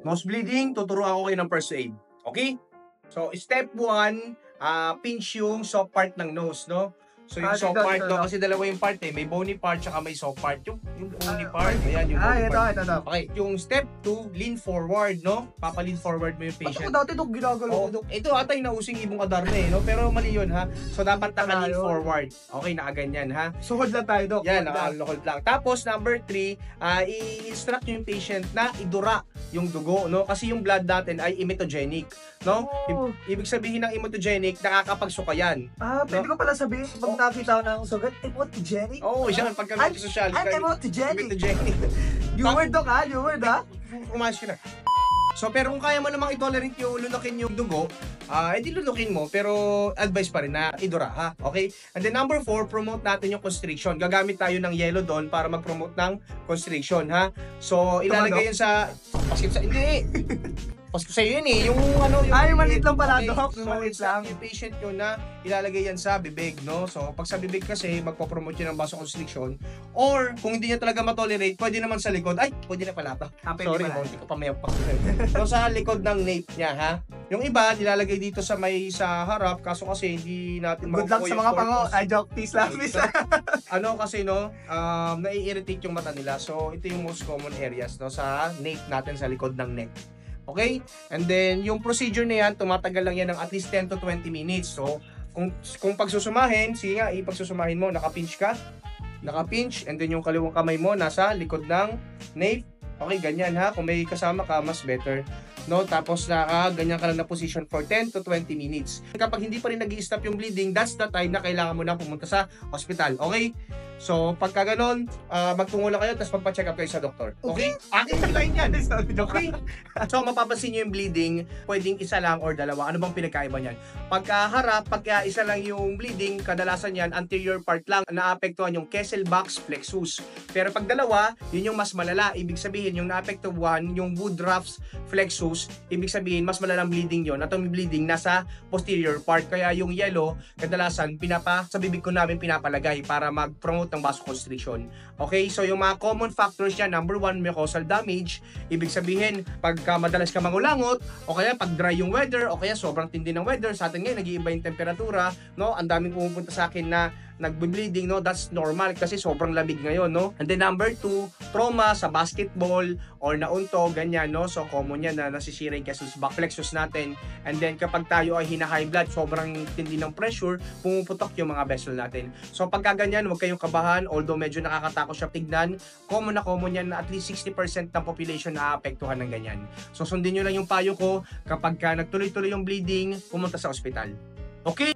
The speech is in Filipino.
Nose bleeding, tuturuan ko kayo ng first aid. Okay? So, step 1, pinch yung soft part ng nose, no? So, yung soft part, no? Kasi dalawa yung part eh. May bony part, tsaka may soft part. Yung bony part, ayan, yung bony part. Ito. Okay, yung step 2, lean forward, no? Papa-lean forward mo yung Ba't patient. ako dati ito ginagalaw ko? Ito ata yung nausing ibong adarna eh, no? Pero mali yun, ha? So, dapat naka-lean forward. Okay, nakaganyan, ha? Suhod lang tayo, Dok. Yan, naka-hold lang. Tapos, number 3, i-instruct nyo yung patient na idura yung dugo, no? Kasi yung blood natin ay emetogenic, no? Ibig sabihin ng emetogenic, nakakapagsuka yan. Pwede ko pala sabihin, pag nakita ko ng sugat, emotogenic? Oo, yan, pagka medyo social. I'm emotogenic. Emetogenic. New word, Dok, ha? New word, ha? Umayos ka na. So, pero kung kaya mo namang i-tolerate yung lunukin yung dugo, edi lunukin mo, pero advice pa rin na idura, ha? Okay? And then number 4, promote natin yung constriction. Gagamit tayo ng yellow doon para mag-promote ng constriction, ha? So, ilalagay yun sa... Hindi! Pasko sa'yo yun eh, yung ano... Yung maliit lang pala, okay, Dok. so, Maliit lang. yung patient nyo na ilalagay yan sa bibig, no? So, pag sa bibig kasi, magpo-promote yun ng vasoconstriction. Or, kung hindi niya talaga matolerate, pwede naman sa likod. Ay, pwede na pala ito. Sorry, hindi ko pa may pa. So, sa likod ng nape niya, ha? Yung iba, nilalagay dito sa harap, kaso kasi hindi natin Good luck sa mga pango. Ay, joke. Peace lang, peace lang. Ano kasi, no? Nai-irritate yung mata nila. So, ito yung most common areas, no? Sa nape natin, sa likod ng neck. Okay? And then, yung procedure na yan, tumatagal lang yan ng at least 10 to 20 minutes. So, kung pagsusumahin, sige nga, ipagsusumahin mo, nakapinch ka, nakapinch, and then yung kaliwang kamay mo nasa likod ng nape. Okay, ganyan ha. Kung may kasama ka, mas better. No? Tapos ganyan ka lang na position for 10 to 20 minutes. Kapag hindi pa rin nag-i-stop yung bleeding, that's the time na kailangan mo na pumunta sa hospital. Okay? So, pagka ganon, magtungo lang kayo, tapos magpa-check up kayo sa doktor. Okay? Akin yung line yan. Okay? So, mapapansin nyo yung bleeding, pwedeng isa lang or dalawa. Ano bang pinagkaiba niyan? Pagka harap, pagka isa lang yung bleeding, kadalasan yan, anterior part lang, naapektuhan yung Kessel box plexus. Pero pag dalawa, yun yung mas malala. Ibig sabihin, yung naapektuhan, yung Woodruff's plexus, ibig sabihin, mas malalang bleeding yun. At yung bleeding nasa posterior part. Kaya yung yellow, kadalasan, sa bibig ko namin pinapalagay para mag-promote ng vasoconstriction. Okay, so yung mga common factors niya, number 1, mucosal damage. Ibig sabihin, pagka madalas ka mangulangot, o kaya pag dry yung weather, o kaya sobrang tindi ng weather, sa atin ngayon, nag-iiba yung temperatura, no? Ang daming pumupunta sa akin na nagbe-bleeding, no? That's normal kasi sobrang lamig ngayon, no? And then number 2, trauma sa basketball or naunto, ganyan, no? So common yan na nasisira yung Kessel's back plexus natin. And then kapag tayo ay hina-high blood, sobrang tindi ng pressure, pumuputok yung mga vessel natin. So pagka ganyan, huwag kayong kabahan, although medyo nakakatakot siya tignan, common yan na at least 60% ng population naapektuhan ng ganyan. So sundin nyo lang yung payo ko, kapag nagtuloy-tuloy yung bleeding, pumunta sa ospital. Okay?